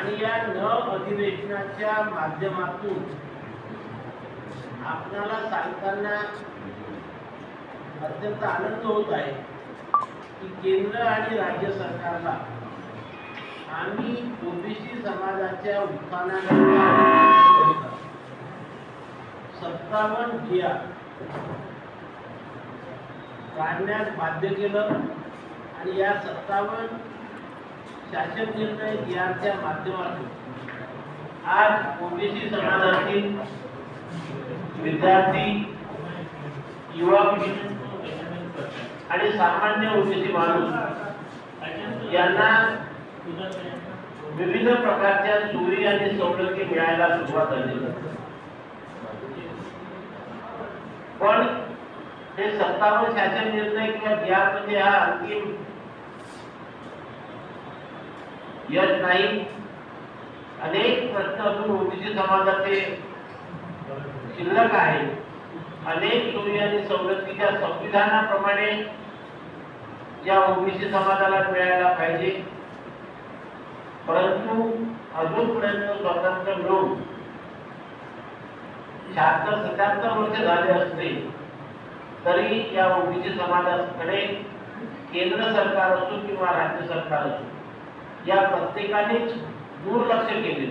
आणि या न अधिवेशनाच्या माध्यमातून आपल्याला सांगताना अत्यंत आनंद होत आहे की केंद्र आणि राज्य सरकारला आम्ही ओबीसी समाजाच्या उत्थानाकरता 57 जिया काढण्यास बाध्य केलं आणि या 57 शासन निर्णय जियाच्या माध्यमातून आज ओबीसी समाजातील विद्यार्थी, युवा पिढी आणि सामान्य ओबीसी माणूस यांना विविध प्रकारच्या सुविधा आणि सवलती मिळायला सुरुवात झाली। पण हे 57 शासन निर्णय किंवा जिया म्हणजे हा अंतिम यश नाही। अनेक प्रश्न अजून ओबीसी समाजाचे शिल्लक आहे। अनेक सोयी आणि सवलतीच्या संविधानाप्रमाणे ज्या ओबीसी समाजाला मिळायला पाहिजे, परंतु अजूनपर्यंत स्वतंत्र मिळून 76-77 वर्ष झाले असले तरी या ओबीसी समाजाकडे केंद्र सरकार असो किंवा राज्य सरकार असो या प्रत्येकानेच दुर्लक्ष केले।